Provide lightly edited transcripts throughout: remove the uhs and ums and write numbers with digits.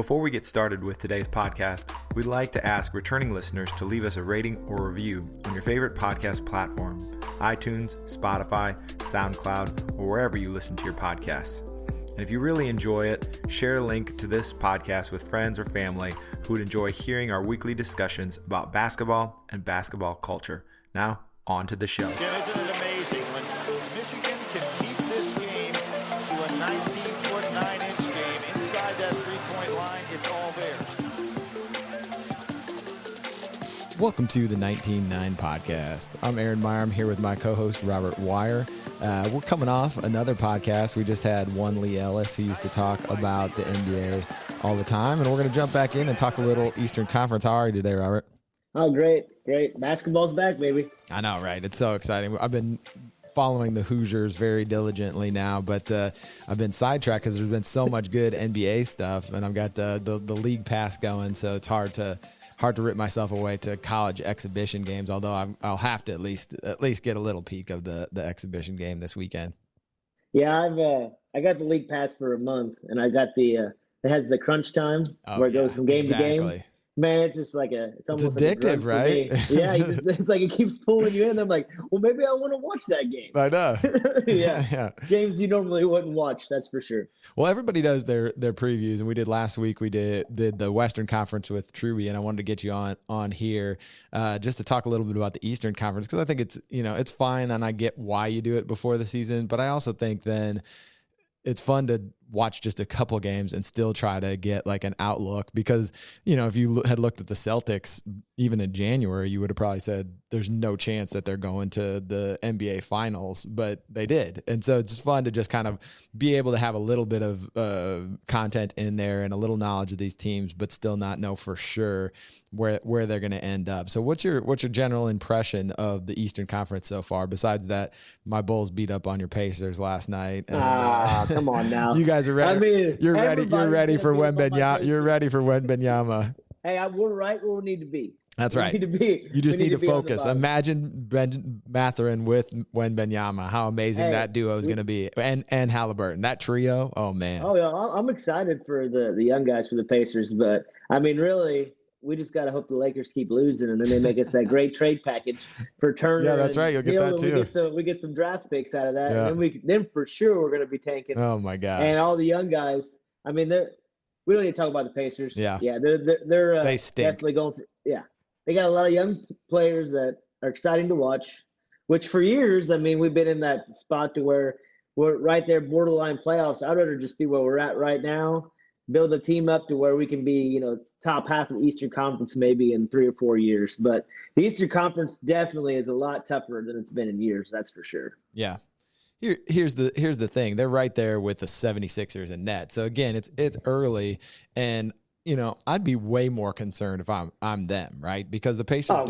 Before we get started with today's podcast, we'd like to ask returning listeners to leave us a rating or review on your favorite podcast platform, iTunes, Spotify, SoundCloud, or wherever you listen to your podcasts. And if you really enjoy it, share a link to this podcast with friends or family who would enjoy hearing our weekly discussions about basketball and basketball culture. Now, on to the show. Jim, isn't it amazing when Michigan can keep this game to a 19-foot, 9-inch game inside that three-point line? It's all there. Welcome to the 19-9 podcast. I'm Aaron Meyer. I'm here with my co-host, Robert Wire. We're coming off another podcast. We just had one Lee Ellis who used to talk about the NBA all the time, and we're going to jump back in and talk a little Eastern Conference. How are you today, Robert? Oh, great. Basketball's back, baby. I know, right? It's so exciting. I've been following the Hoosiers very diligently now, but I've been sidetracked because there's been so much good NBA stuff, and I've got the league pass going, so it's hard to rip myself away to college exhibition games, although I'll have to at least get a little peek of the exhibition game this weekend. Yeah, I got the league pass for a month, and I got it has the crunch time where it goes from game to game. Man, it's just it's almost addictive, like right? Yeah, it's like it keeps pulling you in. I'm like, well, maybe I want to watch that game. I know. yeah. Games you normally wouldn't watch, that's for sure. Well, everybody does their previews, and we did last week. We did the Western Conference with Truby, and I wanted to get you on here just to talk a little bit about the Eastern Conference, because I think it's fine, and I get why you do it before the season, but I also think then it's fun to watch just a couple games and still try to get like an outlook, because, if you had looked at the Celtics even in January, you would have probably said there's no chance that they're going to the NBA finals, but they did. And so it's fun to just kind of be able to have a little bit of content in there and a little knowledge of these teams, but still not know for sure where they're going to end up. So what's your general impression of the Eastern Conference so far, besides that my Bulls beat up on your Pacers last night? And, come on now. You guys are ready. I mean, you're ready for Wembanyama. You're ready for Wembanyama. Hey, we're right where we need to be. That's right. You just need to focus. Imagine Ben Mathurin with Wembanyama. How amazing that duo is going to be, and Halliburton. That trio. Oh man. Oh yeah, I'm excited for the young guys for the Pacers, but I mean, really, we just got to hope the Lakers keep losing, and then they make us that great trade package for Turner. Yeah, that's right. You'll get that too. We get some draft picks out of that, and then for sure we're going to be tanking. Oh my gosh. And all the young guys. I mean, we don't need to talk about the Pacers. Yeah. They're they stink. Definitely going for. Yeah, they got a lot of young players that are exciting to watch. Which for years, I mean, we've been in that spot to where we're right there, borderline playoffs. I'd rather just be where we're at right now. Build a team up to where we can be, top half of the Eastern Conference maybe in 3 or 4 years. But the Eastern Conference definitely is a lot tougher than it's been in years. That's for sure. Yeah. Here's the thing. They're right there with the 76ers and Nets. So again, it's early, and I'd be way more concerned if I'm them, right? Because the Pacers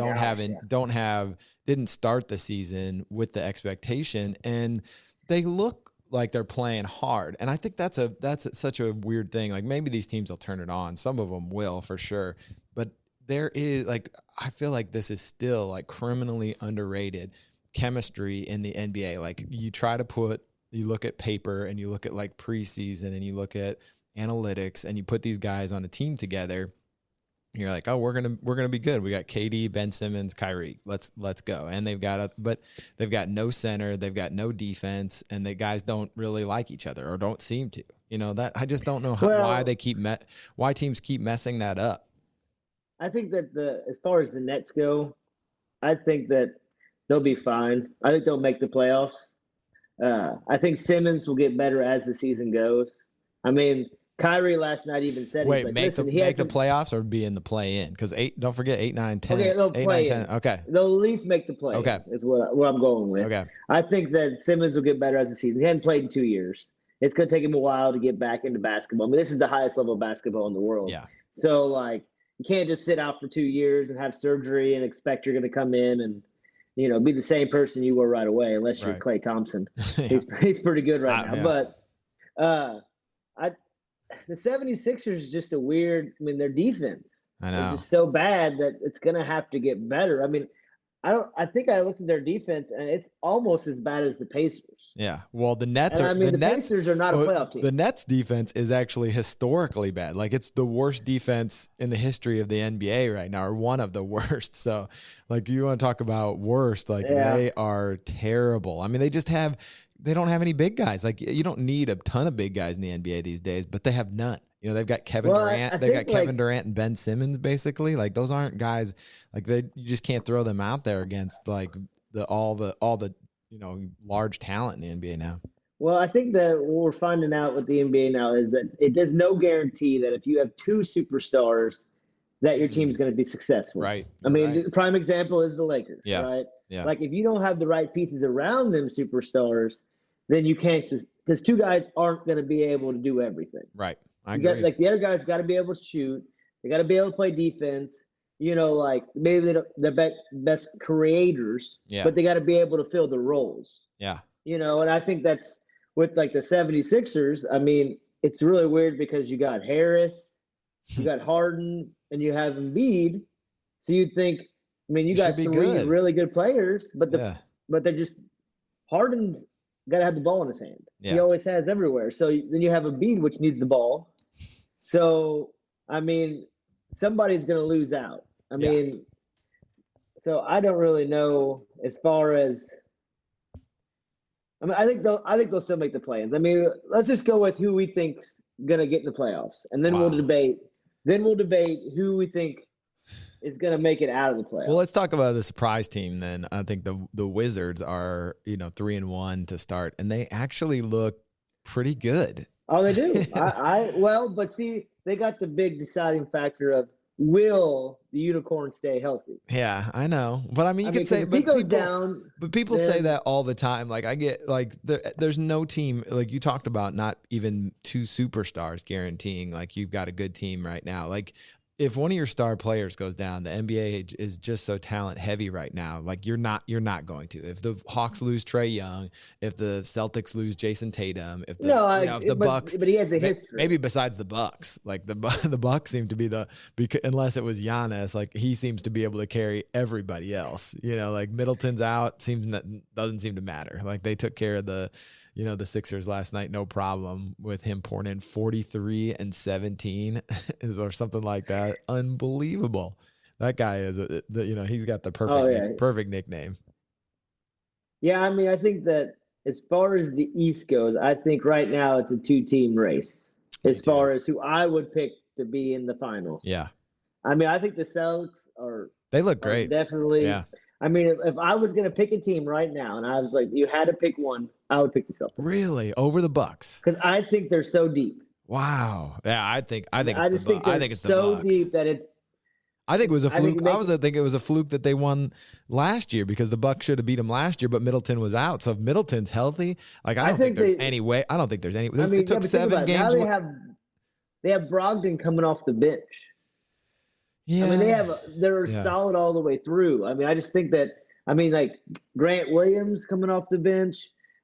didn't start the season with the expectation, and they look like they're playing hard. And I think that's such a weird thing. Like, maybe these teams will turn it on. Some of them will for sure. But there is I feel like this is still criminally underrated chemistry in the NBA. Like, you look at paper, and you look at preseason, and you look at analytics, and you put these guys on a team together. You're like, oh, we're gonna be good. We got KD, Ben Simmons, Kyrie. Let's go. And they've got no center, they've got no defense, and the guys don't really like each other, or don't seem to. That I just don't know why teams keep messing that up. I think that as far as the Nets go, I think that they'll be fine. I think they'll make the playoffs. I think Simmons will get better as the season goes. I mean, Kyrie last night even said, make the playoffs or be in the play-in? Because don't forget 8, 9, 10. Okay, they'll 8, play 9, 10. Okay. They'll at least make the play. Okay. Is what I'm going with. Okay. I think that Simmons will get better as the season. He hadn't played in 2 years. It's going to take him a while to get back into basketball. I mean, this is the highest level of basketball in the world. Yeah. So, you can't just sit out for 2 years and have surgery and expect you're going to come in and, be the same person you were right away, unless you're Klay Thompson. Yeah. He's pretty good right now. Yeah. But the 76ers is just a weird – their defense is just so bad that it's going to have to get better. I mean, I think I looked at their defense, and it's almost as bad as the Pacers. Yeah. Well, the Nets And are I mean, the Nets. Pacers are not a playoff team. The Nets defense is actually historically bad. Like it's the worst defense in the history of the NBA right now, or one of the worst. So, like you want to talk about worst, like they are terrible. I mean, they don't have any big guys. Like you don't need a ton of big guys in the NBA these days, but they have none. You know, they've got Kevin Durant. They've got Kevin Durant and Ben Simmons, basically. Like those aren't guys. Like you just can't throw them out there against like all the large talent in the NBA now. Well, I think that what we're finding out with the NBA now is that there's no guarantee that if you have two superstars, that your team is going to be successful. Right. I mean, the prime example is the Lakers. Yeah. Right. Yeah. Like if you don't have the right pieces around them superstars, then you can't, because two guys aren't going to be able to do everything. Right. I agree. Like the other guys got to be able to shoot. They got to be able to play defense. You know, like maybe they're best creators, but they got to be able to fill the roles. Yeah. You know, and I think that's with like the 76ers. I mean, it's really weird because you got Harris, you got Harden, and you have Embiid. So you'd think, I mean, you got three really good players, but they're just Harden's got to have the ball in his hand. Yeah. He always has everywhere. So then you have Embiid, which needs the ball. So, I mean, somebody's going to lose out. I mean, so I don't really know as far as. I mean, I think they'll still make the play-ins. I mean, let's just go with who we think's gonna get in the playoffs, and then we'll debate. Then we'll debate who we think is gonna make it out of the playoffs. Well, let's talk about the surprise team then. I think the Wizards are 3-1 to start, and they actually look pretty good. Oh, they do. But see, they got the big deciding factor of, will the unicorn stay healthy? Yeah, I know. But I mean, you could say, if he goes down, but people say that all the time. Like I get, like there's no team, like you talked about, not even two superstars guaranteeing like you've got a good team right now. Like if one of your star players goes down, the NBA is just so talent heavy right now. Like you're not going to. If the Hawks lose Trae Young, if the Celtics lose Jason Tatum, if the Bucks, but he has a history. Maybe besides the Bucks, like the Bucks seem to be unless it was Giannis, like he seems to be able to carry everybody else. Like Middleton's out, doesn't seem to matter. Like they took care of the Sixers last night, no problem with him pouring in 43 and 17 or something like that. Unbelievable. That guy is, he's got the perfect nickname. Yeah, I mean, I think that as far as the East goes, I think right now it's a two-team race as far as who I would pick to be in the finals. Yeah. I mean, I think the Celtics they look great. Definitely. Yeah. I mean, if I was going to pick a team right now and I was like, you had to pick one, I would pick the Celtics. Really? Over the Bucks? Because I think they're so deep. Wow. Yeah, I think it's so the Bucks. Deep that it's. I think it was a fluke. I think it was a fluke that they won last year because the Bucks should have beat them last year, but Middleton was out. So if Middleton's healthy, like I don't think there's any way. I don't think there's any. It took 7 games. Now they have Brogdon coming off the bench. Yeah. I mean, they're solid all the way through. I mean, I just think that, like Grant Williams coming off the bench.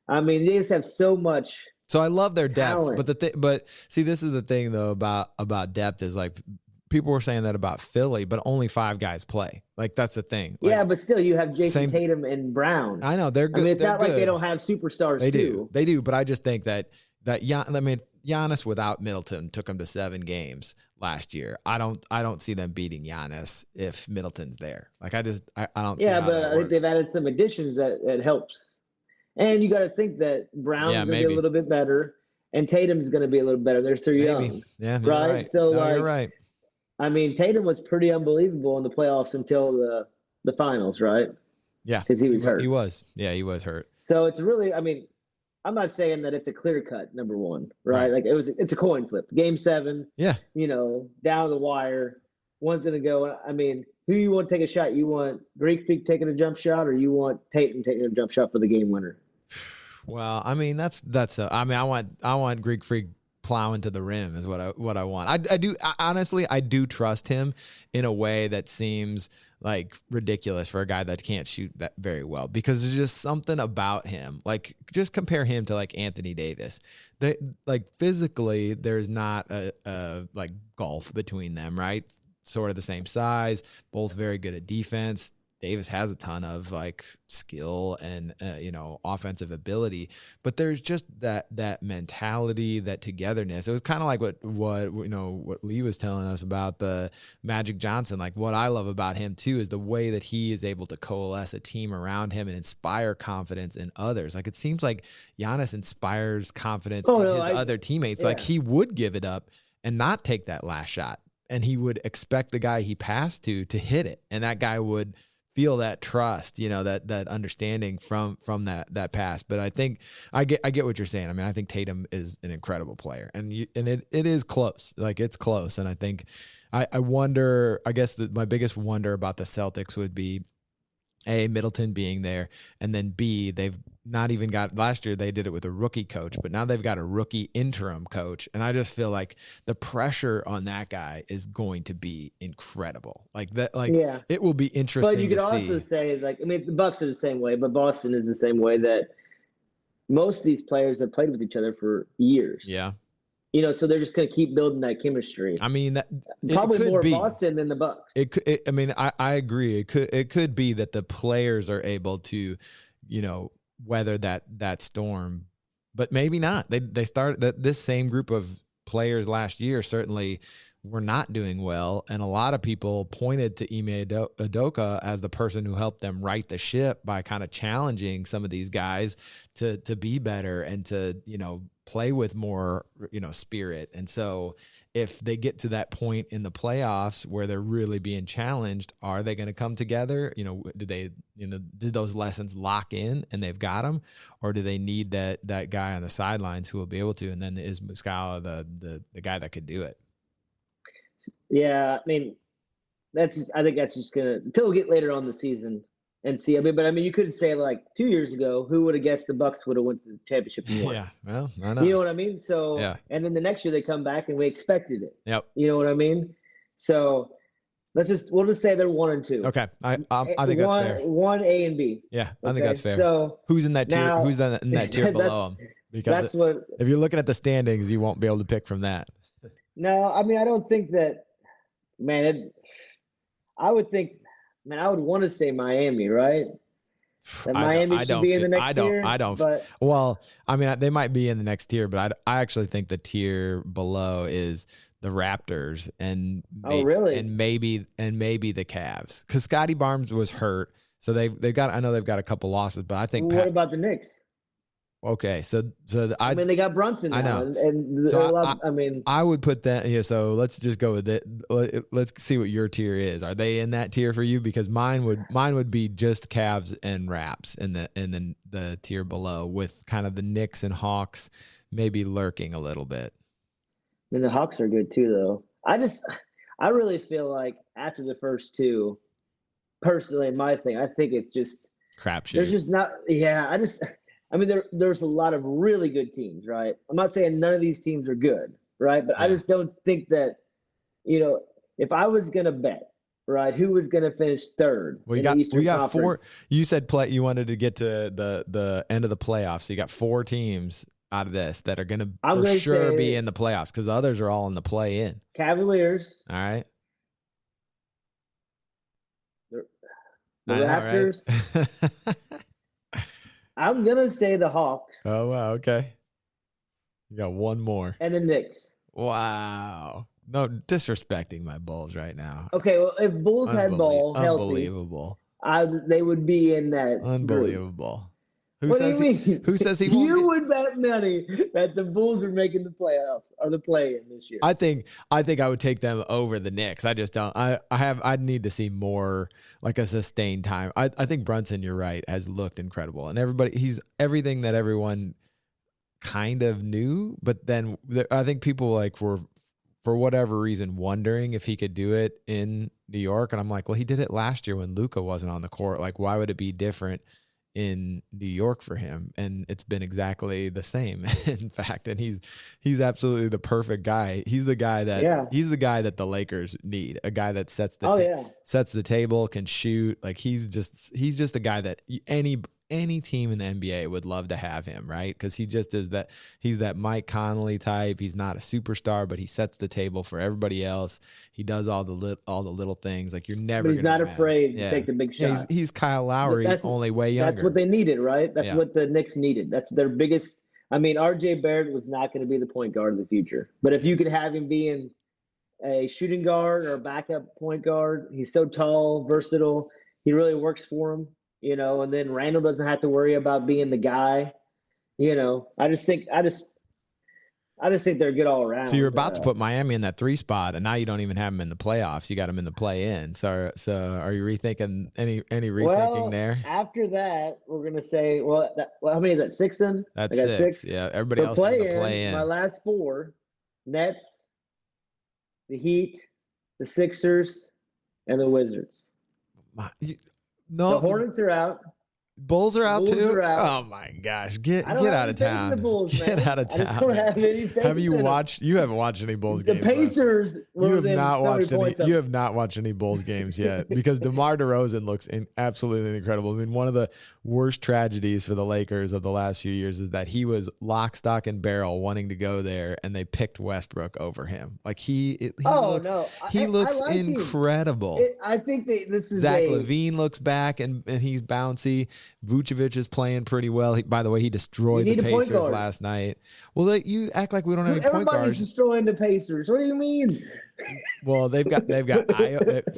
I mean, they just have so much. So I love their talent. depth, but see, this is the thing though about depth is like people were saying that about Philly, but only 5 guys play. Like that's the thing. Like, yeah, but still, you have Jason Tatum and Brown. I know they're good. I mean, it's not like they don't have superstars. They do, but I just think that Giannis without Middleton took them to 7 games last year. I don't see them beating Giannis if Middleton's there. Like I don't see how but I think they've added some additions that helps. And you got to think that Brown's going to be a little bit better and Tatum's going to be a little better. They're so young. Yeah, right? So you're right. I mean, Tatum was pretty unbelievable in the playoffs until the finals, right? Yeah. Because he was hurt. He was. Yeah, he was hurt. So it's really, I mean, I'm not saying that it's a clear cut number one, right? Like it's a coin flip. Game 7. Yeah. Down the wire. One's gonna go. I mean, who you want to take a shot? You want Greek Freak taking a jump shot, or you want Tatum taking a jump shot for the game winner? Well, I mean, I want Greek Freak plowing to the rim is what I want. I do trust him in a way that seems like ridiculous for a guy that can't shoot that very well, because there's just something about him. Like just compare him to like Anthony Davis. They like physically there's not a like gulf between them, right? Sort of the same size, both very good at defense. Davis has a ton of like skill and offensive ability, but there's just that mentality, that togetherness. It was kind of like what Lee was telling us about the Magic Johnson. Like what I love about him too is the way that he is able to coalesce a team around him and inspire confidence in others. Like it seems like Giannis inspires confidence in his other teammates. Yeah. Like he would give it up and not take that last shot, and he would expect the guy he passed to hit it, and that guy would feel that trust, that understanding from that pass. But I think I get what you're saying. I mean, I think Tatum is an incredible player, and it is close. Like it's close. And I think I wonder, I guess my biggest wonder about the Celtics would be A, Middleton being there, and then B, they've not even got, last year they did it with a rookie coach, but now they've got a rookie interim coach. And I just feel like the pressure on that guy is going to be incredible. Like that, it will be interesting to see. But you could also say, like, I mean, the Bucks are the same way, but Boston is the same way, that most of these players have played with each other for years. Yeah. So they're just going to keep building that chemistry. I mean, probably more Boston than the Bucks. I agree. It could be that the players are able to, weather that storm, but maybe not. They started that this same group of players last year certainly were not doing well, and a lot of people pointed to Ime Udoka as the person who helped them right the ship by kind of challenging some of these guys to be better and to play with more spirit. And so if they get to that point in the playoffs where they're really being challenged, are they going to come together? Did those lessons lock in and they've got them, or do they need that guy on the sidelines who will be able to? And then is Muscala the guy that could do it? Yeah, I mean, I think that's just gonna, until we get later on the season and see. But you couldn't say like 2 years ago, who would have guessed the Bucks would have won the championship and won? Yeah, well, I know. You know what I mean? So, yeah. And then the next year they come back and we expected it. Yep. You know what I mean? So we'll just say they're 1 and 2. Okay, I think that's fair. 1 A and B. Yeah, I think that's fair. So who's in that tier? Now, who's in that tier below them? Because if you're looking at the standings, you won't be able to pick from that. No, I don't think that. Man, I would want to say Miami, right? That Miami should be in the next tier. I don't. But, well, they might be in the next tier, but I actually think the tier below is the Raptors and really? and maybe the Cavs, because Scotty Barnes was hurt, so they've got a couple losses, but I think what about the Knicks? Okay, so they got Brunson now, I know. and so I would put that. Yeah, so let's just go with it. Let's see what your tier is. Are they in that tier for you? Because mine would be just Cavs and Raps in the tier below, with kind of the Knicks and Hawks maybe lurking a little bit. The Hawks are good too, though. I really feel like after the first two, personally, my thing, I think it's just crapshoot. There's just not. Yeah, there's a lot of really good teams, right? I'm not saying none of these teams are good, right? But yeah. I just don't think that, if I was going to bet, right, who was going to finish third in the Eastern Conference? 4. You said you wanted to get to the end of the playoffs. So you got 4 teams out of this that are going to for sure be in the playoffs, because the others are all in the play-in. Cavaliers. All right. The Raptors. Right? I'm going to say the Hawks. Oh, wow. Okay. You got one more. And the Knicks. Wow. No, disrespecting my Bulls right now. Okay, well, if Bulls had ball healthy, unbelievable. they would be in that unbelievable. Who says he won't? You would bet money that the Bulls are making the playoffs or the play-in this year. I think I would take them over the Knicks. I just don't. I'd need to see more, like a sustained time. I think Brunson, you're right, has looked incredible, and he's everything that everyone kind of knew. But then I think people were, for whatever reason, wondering if he could do it in New York, and I'm like, well, he did it last year when Luka wasn't on the court. Like, why would it be different in New York for him? And it's been exactly the same, in fact. And he's absolutely the perfect guy. He's the guy that the Lakers need, a guy that sets the table, can shoot. Like he's just a guy that any team in the NBA would love to have him, right? Because he just is that. He's that Mike Conley type. He's not a superstar, but he sets the table for everybody else. He does all the little things. Like you're never. But he's not afraid to take the big shot. Yeah, he's Kyle Lowry, only way younger. That's what they needed, right? That's what the Knicks needed. That's their biggest. I mean, RJ Barrett was not going to be the point guard of the future, but if you could have him being a shooting guard or a backup point guard, he's so tall, versatile. He really works for him, and then Randall doesn't have to worry about being the guy. I just think they're good all around. So you're about to put Miami in that 3 spot, and now you don't even have them in the playoffs. You got them in the play-in. So are you rethinking any rethinking there? After that, we're gonna say, how many is that? 6 then? That's 6. Yeah, everybody else in the play-in. My last 4: Nets, the Heat, the Sixers, and the Wizards. The Hornets are out. Bulls are out too. Are out. Oh my gosh! Get out of town. The Bulls, get out of town. I just don't have any faith. Have you watched? You haven't watched any Bulls games. The Pacers. You have not watched any. You have not watched any Bulls games yet because DeMar DeRozan looks absolutely incredible. I mean, one of the worst tragedies for the Lakers of the last few years is that he was lock, stock, and barrel wanting to go there, and they picked Westbrook over him. Like he looks incredible. I think this is Zach LaVine looks back and he's bouncy. Vucevic is playing pretty well. By the way, he destroyed the Pacers last night. Well, you act like we don't have any point guards. Everybody's destroying the Pacers. What do you mean? Well, they've got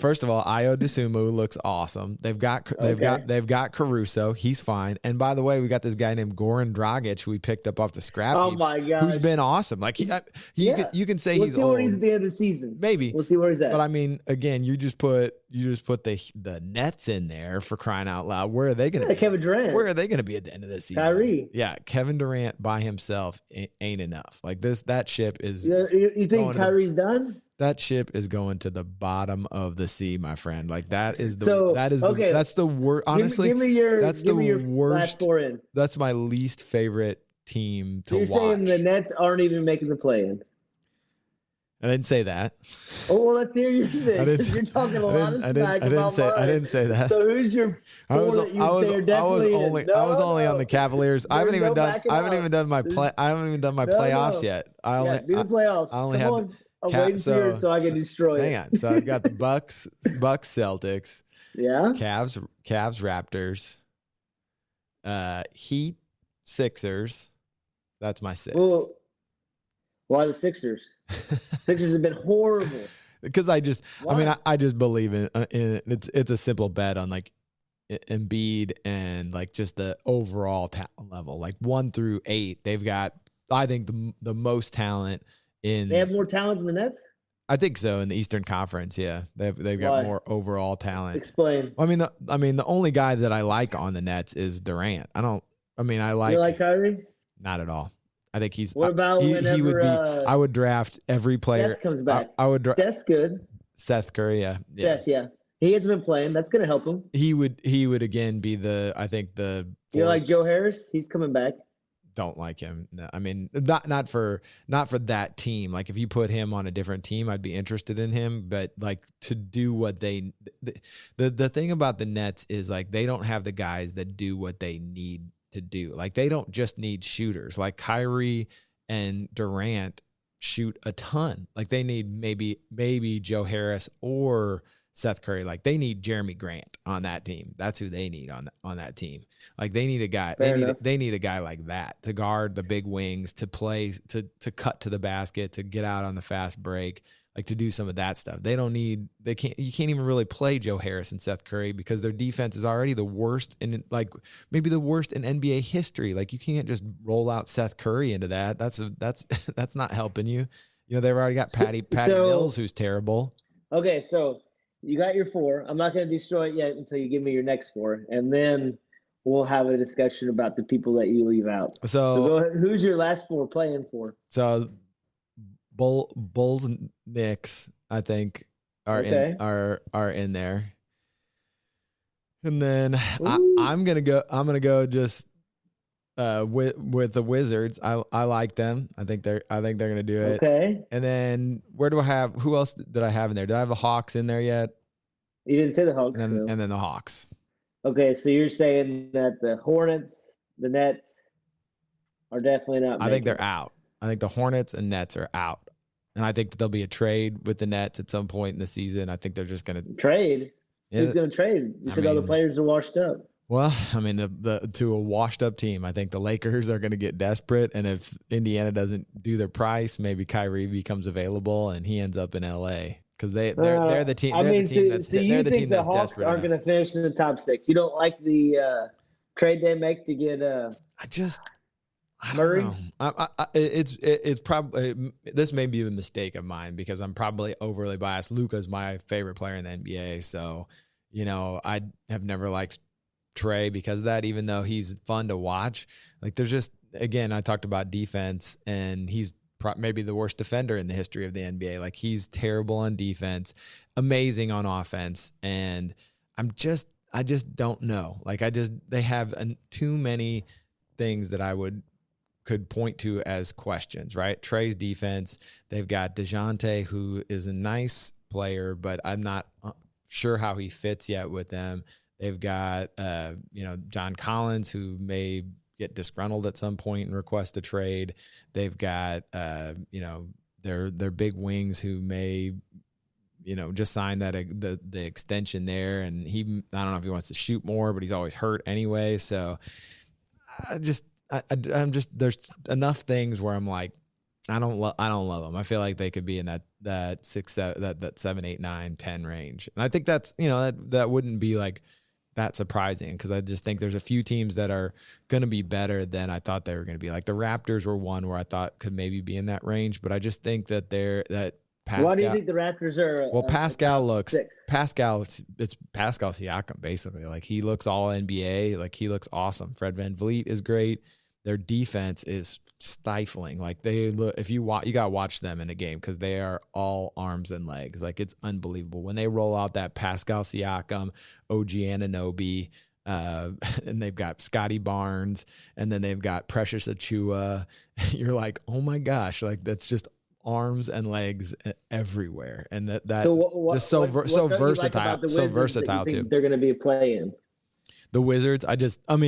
first of all, Ayo Dosunmu looks awesome. They've got Caruso. He's fine. And by the way, we got this guy named Goran Dragic who we picked up off the scrap heap. Oh my gosh, who's been awesome. Like you can say he's old. We'll see where he's at the end of the season. Maybe we'll see where he's at. But I mean, again, you just put the Nets in there for crying out loud. Where are they going to be? Kevin Durant. Where are they going to be at the end of the season? Kyrie. Yeah, Kevin Durant by himself ain't enough. Like that ship is. You think Kyrie's done? That ship is going to the bottom of the sea, my friend. Like that's the worst. Honestly, give me your worst. Last 4 in. That's my least favorite team to watch. You're saying the Nets aren't even making the play-in? I didn't say that. Oh, well, let's hear your saying. You're talking a lot of smack about mine. I didn't say that. So who's your four that you say are definitely in? I was only on the Cavaliers. I haven't even done my playoffs yet. Do the playoffs. Come on. I'm waiting for you so I can destroy it. Hang on. So I've got the Bucks, Celtics. Yeah. Cavs, Raptors. Heat, Sixers. That's my 6. Well, why the Sixers? Sixers have been horrible. Because I just believe in it's a simple bet on like Embiid and like just the overall talent level. Like 1 through 8, they've got I think the most talent. They have more talent than the Nets? I think so in the Eastern Conference. Yeah, they've got more overall talent. Explain. I mean, the only guy that I like on the Nets is Durant. I like Kyrie? Not at all. I think he's. What about whenever he would be? I would draft every player. Seth comes back. I would. Seth's good. Seth Curry. Yeah. Seth. Yeah. He hasn't been playing. That's going to help him. He would again be the. I think the. You're like Joe Harris. He's coming back. Don't like him. No, I mean, not for that team. Like if you put him on a different team, I'd be interested in him. But like to do what the thing about the Nets is like they don't have the guys that do what they need to do. Like they don't just need shooters. Like Kyrie and Durant shoot a ton. Like they need maybe Joe Harris or Seth Curry. Like they need Jeremy Grant on that team. That's who they need on that team. Like they need a guy. They need a guy like that to guard the big wings, to play, to cut to the basket, to get out on the fast break, like to do some of that stuff. You can't even really play Joe Harris and Seth Curry because their defense is already the worst in like maybe the worst in NBA history. Like you can't just roll out Seth Curry into that. That's not helping you. You know, they've already got Patty Mills, who's terrible. Okay, so you got your 4. I'm not going to destroy it yet until you give me your next 4, and then we'll have a discussion about the people that you leave out. So go ahead. Who's your last 4 playing for? So Bulls and Knicks, I think, are in there. And then I'm gonna go just with the Wizards. I like them. I think they're gonna do it. Okay. And then who else did I have in there? Did I have the Hawks in there yet? You didn't say the Hawks. And then the Hawks. Okay, so you're saying that the Hornets, the Nets are definitely not. I think they're making it. out. I think the Hornets and Nets are out. And I think there'll be a trade with the Nets at some point in the season. I think they're just going to Trade. Who's going to trade? You said all the players are washed up. Well, I mean, the to a washed up team, I think the Lakers are going to get desperate, and if Indiana doesn't do their price, maybe Kyrie becomes available and he ends up in LA because they're the team. I mean, so you think the Hawks aren't going to finish in the top 6? You don't like the trade they make to get Murray? It's probably this may be a mistake of mine because I'm probably overly biased. Luka's my favorite player in the NBA, so I have never liked Trey because of that, even though he's fun to watch. Like there's just, again, I talked about defense, and he's maybe the worst defender in the history of the NBA. Like he's terrible on defense, amazing on offense, and I just don't know. Like they have too many things that I could point to as questions, right? Trey's defense, they've got DeJounte, who is a nice player, but I'm not sure how he fits yet with them. They've got, John Collins, who may get disgruntled at some point and request a trade. They've got, their big wings who may, just sign that the extension there. And I don't know if he wants to shoot more, but he's always hurt anyway. So I'm just there's enough things where I'm like, I don't love them. I feel like they could be in that 6, 7, that 7, 8, 9, 10 range. And I think that's, that wouldn't be like that surprising because I just think there's a few teams that are going to be better than I thought they were going to be. Like the Raptors were one where I thought could maybe be in that range, but I just think that Pascal. Why do you think the Raptors are? Well, Pascal it's Pascal Siakam basically. Like he looks all NBA. Like he looks awesome. Fred VanVleet is great. Their defense is stifling. Like they look, if you got to watch them in a game because they are all arms and legs. Like it's unbelievable when they roll out that Pascal Siakam, OG Anunoby, and they've got Scotty Barnes, and then they've got Precious Achua. You're like, oh my gosh, like that's just arms and legs everywhere, and just so versatile, so versatile too. They're going to be playing. The Wizards, I just am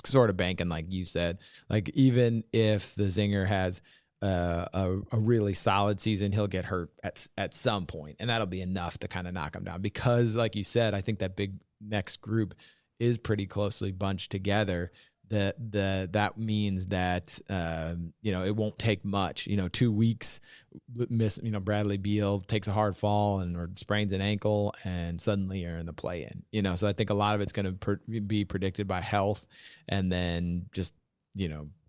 sort of banking, like you said. Like even if the Zinger has a really solid season, he'll get hurt at some point, and that'll be enough to kind of knock him down. Because, like you said, I think that big next group is pretty closely bunched together. That means that it won't take much. 2 weeks, Bradley Beal takes a hard fall or sprains an ankle, and suddenly you're in the play-in. So I think a lot of it's going to be predicted by health, and then just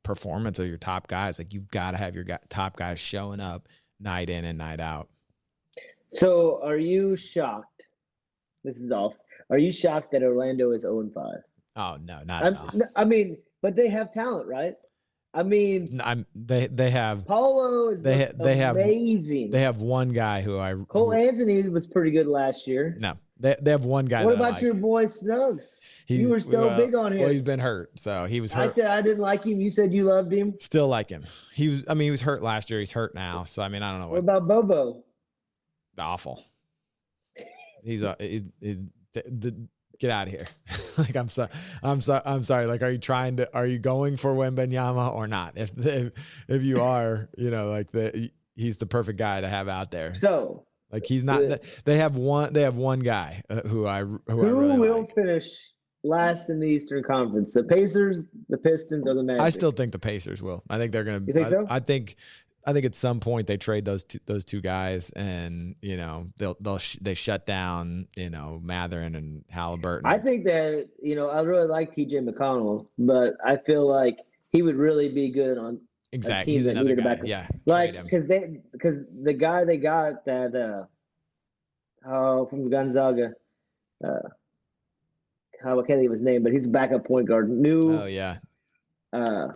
performance of your top guys. Like you've got to have your top guys showing up night in and night out. So are you shocked? This is off. Are you shocked that Orlando is 0-5? Oh no, not at all. I mean, but they have talent, right? I mean, they have Polo is amazing. They have one guy who Cole Anthony was pretty good last year. No, they have one guy. What about your boy Suggs? You were so big on him. Well, he's been hurt, so he was hurt. I said I didn't like him. You said you loved him. Still like him. He was hurt last year. He's hurt now. So I don't know what about Bobo? Awful. He's get out of here. Like, I'm sorry. Like, are you going for Wembanyama or not? If you are, he's the perfect guy to have out there. So like, he's not, they have one guy who really will like. Finish last in the Eastern Conference, the Pacers, the Pistons, or the Magic? I still think the Pacers will. I think they're going to, you think so? I think at some point they trade those two guys, and they shut down Matherin and Halliburton. I think that I really like T.J. McConnell, but I feel like he would really be good on exactly. He's another guy. Yeah, like because the guy they got that from Gonzaga, I can't think of his name, but he's a backup point guard. Oh yeah. I can't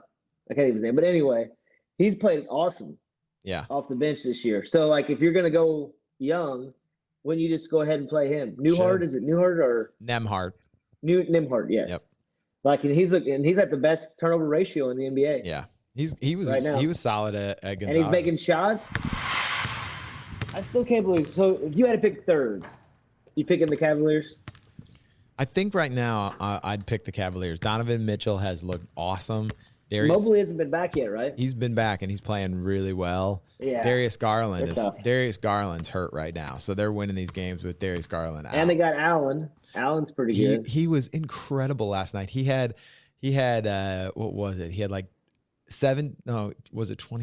think of his name, but anyway. He's played awesome, off the bench this year. So, like, if you're going to go young, wouldn't you just go ahead and play him? Newhart, is it Newhart or Nembhard? Nembhard, yes. Yep. Like, and he's at the best turnover ratio in the NBA. Yeah, he was solid at Gonzaga. And he's making shots. I still can't believe. So, if you had to pick third, you picking the Cavaliers? I think right now I'd pick the Cavaliers. Donovan Mitchell has looked awesome. Mobley hasn't been back yet, right? He's been back and he's playing really well. Yeah. Darius They're Garland's hurt right now, so they're winning these games with Darius Garland out. And they got Allen. Allen's pretty good. He was incredible last night. He had what was it? He had like 20?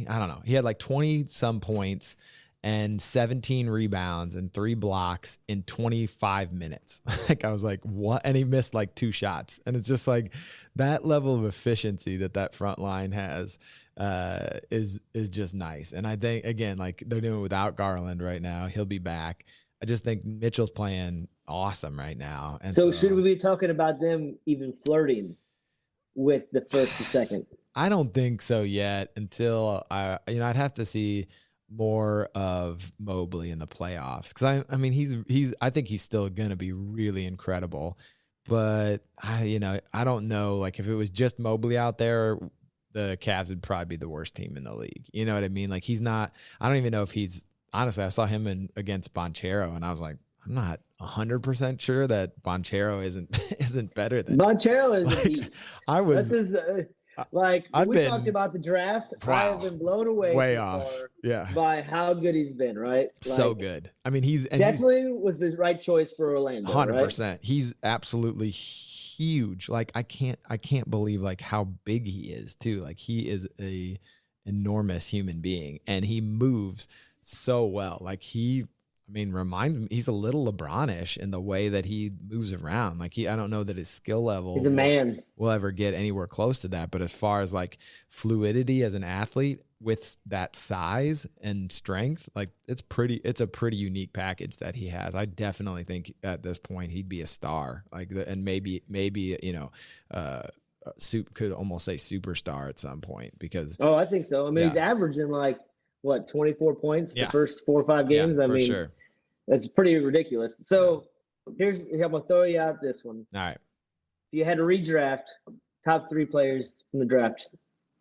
I don't know. He had like 20 some points and 17 rebounds and 3 blocks in 25 minutes. Like I was like, what? And he missed like 2 shots. And it's just like that level of efficiency that front line has is just nice. And I think, again, like they're doing it without Garland right now. He'll be back. I just think Mitchell's playing awesome right now. And so should we be talking about them even flirting with the first and second? I don't think so yet until I'd have to see more of Mobley in the playoffs. Cause I mean, I think he's still going to be really incredible, but I don't know. Like if it was just Mobley out there, the Cavs would probably be the worst team in the league. You know what I mean? Like I don't even know if honestly, I saw him against Banchero and I was like, I'm not 100% sure that Banchero isn't better than Banchero is a beast. I was. This is talked about the draft. Wow, I have been blown away way so off. far Yeah, by how good he's been. Right, so good. I mean, he's was the right choice for Orlando. 100%. Right? He's absolutely huge. Like I can't believe like how big he is too. Like he is a enormous human being, and he moves so well. Like reminds me, he's a little LeBron-ish in the way that he moves around. Like I don't know that his skill level he's a man will ever get anywhere close to that. But as far as like fluidity as an athlete with that size and strength, like it's a pretty unique package that he has. I definitely think at this point he'd be a star. And maybe could almost say superstar at some point because. Oh, I think so. I mean, he's averaging like what 24 points the first 4 or 5 games. Yeah, I mean, sure. That's pretty ridiculous. So I'm gonna throw you out this one. All right. If you had to redraft top 3 players from the draft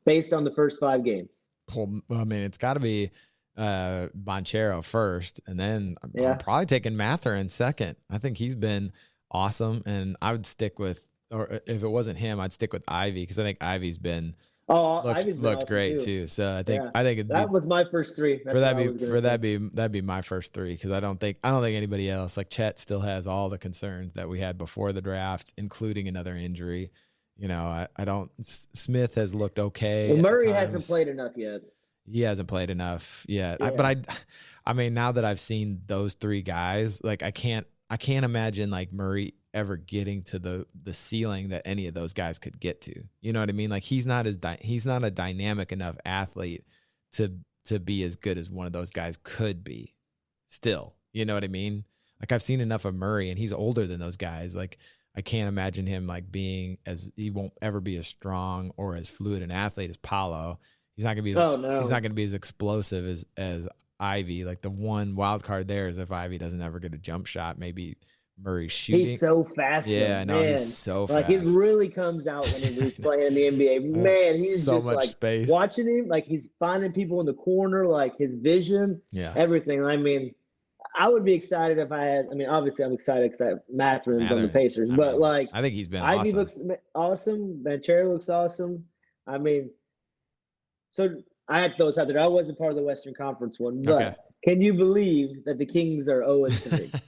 based on the first 5 games. Well, I mean, it's got to be Banchero first, and then I'm probably taking Mathurin second. I think he's been awesome, and I would stick with, or if it wasn't him, I'd stick with Ivy because I think Ivy's been looked awesome great too. So I think that was my first 3. That'd be my first 3 because I don't think anybody else, like Chet still has all the concerns that we had before the draft, including another injury. I don't. Smith has looked okay. Well, Murray hasn't played enough yet. He hasn't played enough yet. Yeah. I mean, now that I've seen those 3 guys, like I can't imagine like Murray ever getting to the ceiling that any of those guys could get to. You know what I mean? Like he's not a dynamic enough athlete to be as good as one of those guys could be. Still, you know what I mean? Like I've seen enough of Murray, and he's older than those guys. Like I can't imagine him like he won't ever be as strong or as fluid an athlete as Paolo. He's not gonna be he's not gonna be as explosive as Ivy. Like the one wild card there is if Ivy doesn't ever get a jump shot, maybe Murray's shooting. He's so fast. Yeah, no, he's so fast. Like it really comes out when he's playing in the NBA. Man, he's so just much like space. Watching him, like he's finding people in the corner, like his vision, everything. I mean, I would be excited if I had. I mean, obviously, I'm excited because Mathurin's on the Pacers, but like I think he's been Ivy awesome. looks awesome. Banchero looks awesome. I mean, so I had those out there. I wasn't part of the Western Conference one, but can you believe that the Kings are 0-3?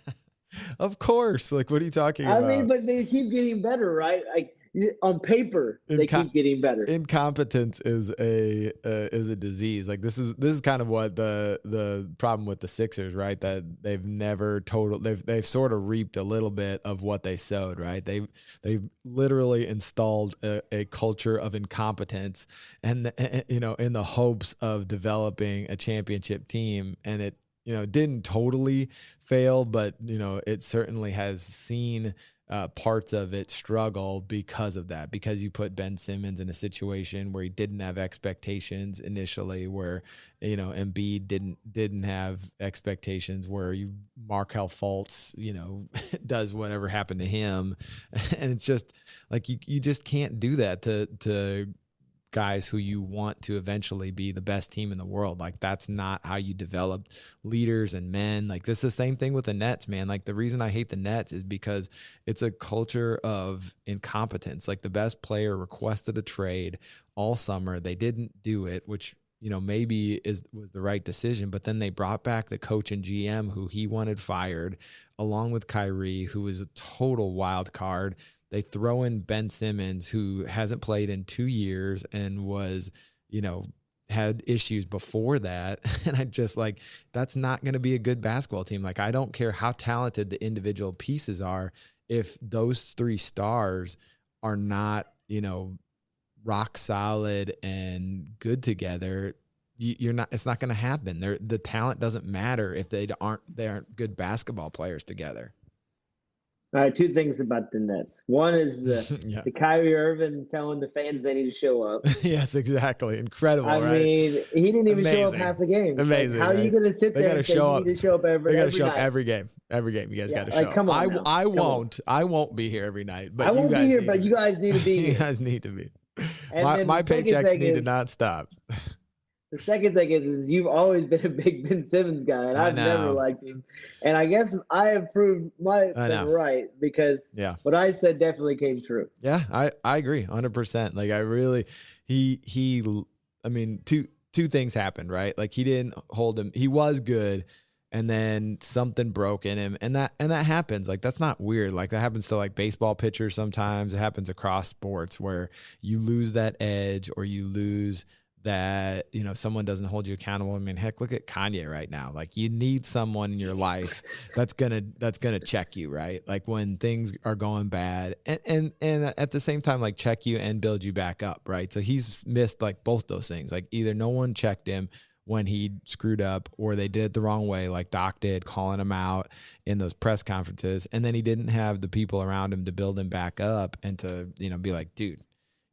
Of course. Like, what are you talking about? I mean, but they keep getting better, right? Like on paper, they keep getting better. Incompetence is a disease. Like this is kind of what the problem with the Sixers, right? That they've sort of reaped a little bit of what they sowed, right? They've literally installed a culture of incompetence, and in the hopes of developing a championship team, and it didn't totally fail, but it certainly has seen parts of it struggle because of that, because you put Ben Simmons in a situation where he didn't have expectations initially, where Embiid didn't have expectations, where Markelle Fultz does whatever happened to him, and it's just like you just can't do that to guys who you want to eventually be the best team in the world. Like, that's not how you develop leaders and men. Like, this is the same thing with the Nets, man. Like, the reason I hate the Nets is because it's a culture of incompetence. Like, the best player requested a trade all summer. They didn't do it, which, you know, maybe was the right decision, but then they brought back the coach and GM who he wanted fired, along with Kyrie, who was a total wild card. They throw in Ben Simmons, who hasn't played in 2 years and was, you know, had issues before that. And I just like, that's not going to be a good basketball team. Like, I don't care how talented the individual pieces are. If those 3 stars are not, you know, rock solid and good together, you're not, it's not going to happen. The talent doesn't matter if they aren't good basketball players together. All right, 2 things about the Nets. One is the Kyrie Irving telling the fans they need to show up. Yes, exactly. Incredible, I right? mean, he didn't even show up half the games. Amazing. Like, how are you going to sit there and say you need to show up every night? They got to show up every game. Every game, you guys got to show up. Come on now. I won't be here every night, but I won't be here, but you guys need to be here. You guys need to be. And my paychecks need to not stop. The second thing is you've always been a big Ben Simmons guy, and I've never liked him. And I guess I have proved my thing right, because what I said definitely came true. Yeah, I agree 100%. Like, I really, I mean, two things happened, right? Like, he didn't hold him. He was good, and then something broke in him, and that happens. Like, that's not weird. Like, that happens to like baseball pitchers sometimes. It happens across sports where you lose that edge, or you lose that, you know, someone doesn't hold you accountable. I mean, heck, look at Kanye right now. Like, you need someone in your life that's gonna check you, right? Like, when things are going bad, and at the same time, like, check you and build you back up, right? So he's missed like both those things. Like, either no one checked him when he screwed up, or they did it the wrong way, like Doc did, calling him out in those press conferences, and then he didn't have the people around him to build him back up and to, you know, be like, dude,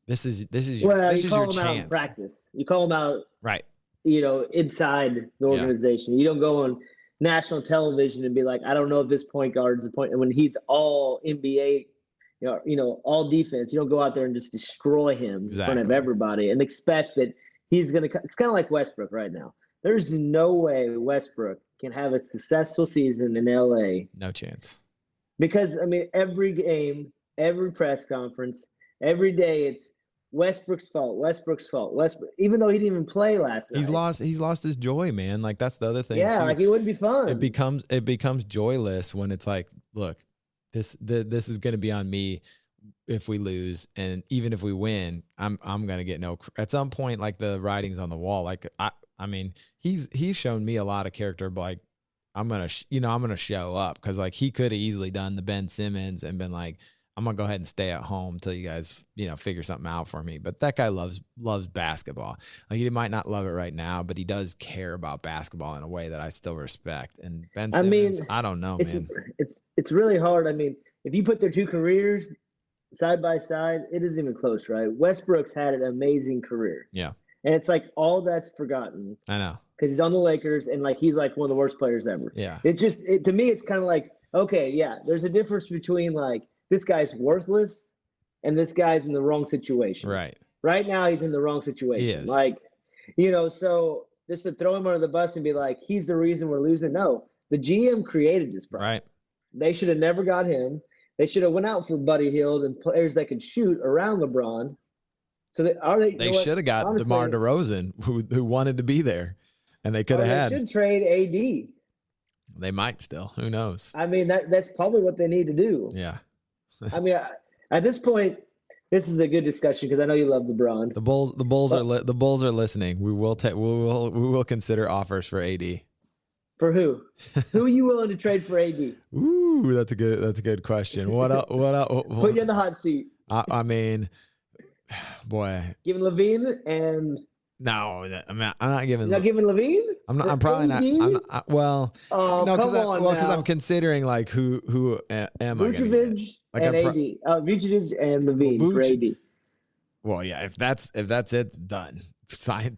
This is your chance. You call them out in practice. You call them out, right? You know, inside the organization. You don't go on national television and be like, I don't know if this point guard's the point. And when he's all NBA, you know, all defense, you don't go out there and just destroy him in front of everybody and expect that he's gonna. It's kind of like Westbrook right now. There's no way Westbrook can have a successful season in LA. No chance. Because I mean, every game, every press conference, every day, it's Westbrook's fault. Westbrook, even though he didn't even play last night. He's lost his joy, man. Like, that's the other thing. Yeah, too. like, it wouldn't be fun. It becomes joyless when it's like, look, this is going to be on me if we lose, and even if we win, I'm going to get no. At some point, like, the writing's on the wall. Like, I mean, he's shown me a lot of character, but like, I'm gonna show up, because like, he could have easily done the Ben Simmons and been like, I'm going to go ahead and stay at home until you guys, you know, figure something out for me. But that guy loves basketball. Like, he might not love it right now, but he does care about basketball in a way that I still respect. And Ben Simmons, I don't know, man. It's really hard. I mean, if you put their 2 careers side by side, it isn't even close, right? Westbrook's had an amazing career. Yeah. And it's like all that's forgotten. I know. Because he's on the Lakers, and like, he's like one of the worst players ever. Yeah. To me, it's kind of like, okay, yeah, there's a difference between like, this guy's worthless and this guy's in the wrong situation. Right. Right now, he's in the wrong situation. He is. Like, you know, so just to throw him under the bus and be like, he's the reason we're losing. No, the GM created this problem. Right. They should have never got him. They should have went out for Buddy Hield and players that could shoot around LeBron. So they should have got DeMar DeRozan, who wanted to be there, and they could have had. They should trade AD. They might still. Who knows? I mean, that's probably what they need to do. Yeah. I mean, at this point, this is a good discussion because I know you love LeBron. The Bulls are listening. We will consider offers for AD. For who? Who are you willing to trade for AD? Ooh, that's a good question. What else? Put you in the hot seat. I mean, boy. Giving Levine and. No, I'm not giving. You're not giving Levine? I'm probably AD? not. Well, oh, no, because I'm considering like who am Vucevic I and AD. Vucevic and Levine for AD. Well, yeah, if that's it, done. Sign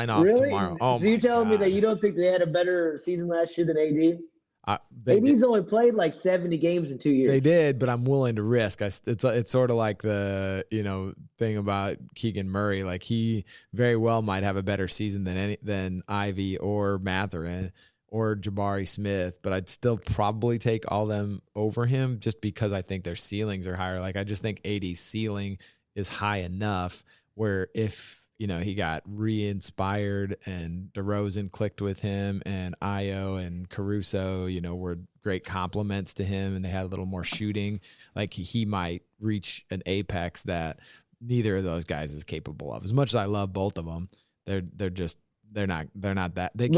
off really? tomorrow. Oh, so you're telling me that you don't think they had a better season last year than AD? AD's only played like 70 games in 2 years. They did, but I'm willing to risk. It's sort of like the thing about Keegan Murray. Like he very well might have a better season than Ivy or Mathurin or Jabari Smith, but I'd still probably take all them over him just because I think their ceilings are higher. Like I just think AD's ceiling is high enough where if he got re-inspired and DeRozan clicked with him and Io and Caruso, were great compliments to him and they had a little more shooting. Like he might reach an apex that neither of those guys is capable of. As much as I love both of them, they're not that they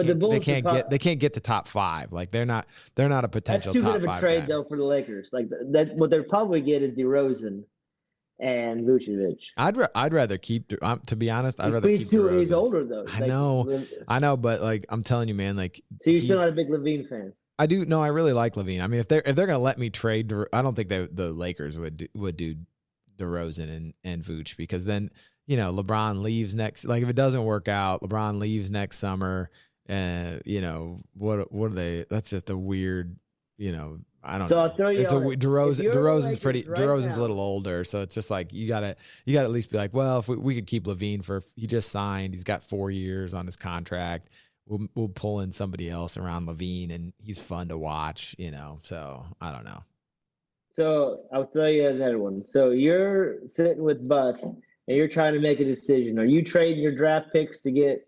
can't get to top 5. Like they're not a potential. That's too top good of a 5 trade guy. though for the Lakers. Like that, what they'll probably get is DeRozan and Vucevic. I'd rather keep. To be honest, I'd rather keep DeRozan. He's older though. I know, but like I'm telling you, man. Like, so you're still not a big Levine fan? I do. No, I really like Levine. I mean, if they're gonna let me trade, I don't think the Lakers would do DeRozan and Vooch because then LeBron leaves next. Like if it doesn't work out, LeBron leaves next summer, and what are they? That's just a weird. I don't know. I'll throw you. DeRozan's a little older, so it's just like you gotta at least be like, well, if we could keep Levine he just signed, he's got 4 years on his contract. We'll pull in somebody else around Levine, and he's fun to watch, So I don't know. So I'll throw you another one. So you're sitting with Bus, and you're trying to make a decision. Are you trading your draft picks to get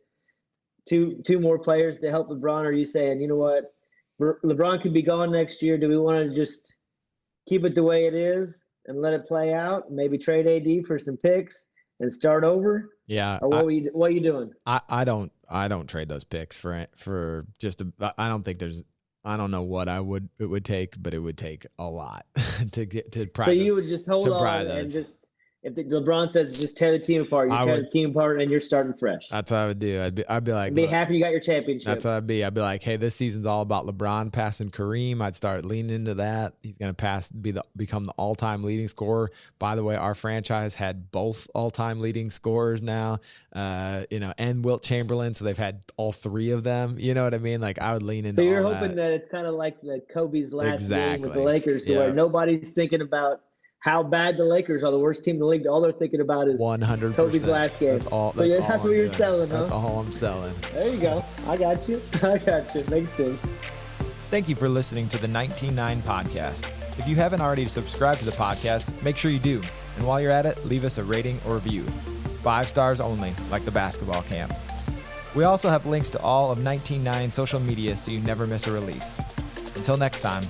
two more players to help LeBron? Or are you saying, you know what? LeBron could be gone next year. Do we want to just keep it the way it is and let it play out? Maybe trade AD for some picks and start over? Yeah. Or what are you doing? I don't trade those picks for just I don't think I don't know what it would take, but it would take a lot to get to pry. So you would just hold on and just. If LeBron says just tear the team apart, you tear the team apart and you're starting fresh. That's what I would do. I'd be like, be happy you got your championship. That's what I'd be. I'd be like, hey, this season's all about LeBron passing Kareem. I'd start leaning into that. He's gonna become the all-time leading scorer. By the way, our franchise had both all-time leading scorers now, and Wilt Chamberlain. So they've had all 3 of them. You know what I mean? Like I would lean into. So you're hoping that it's kind of like the Kobe's last game with the Lakers, where nobody's thinking about how bad the Lakers are, the worst team in the league. All they're thinking about is 100%. Kobe's last game. That's what you're selling, huh? That's all I'm selling. There you go. I got you. Makes sense. Thank you for listening to the 19-9 podcast. If you haven't already subscribed to the podcast, make sure you do. And while you're at it, leave us a rating or review. 5 stars only, like the basketball camp. We also have links to all of 19-9 social media so you never miss a release. Until next time.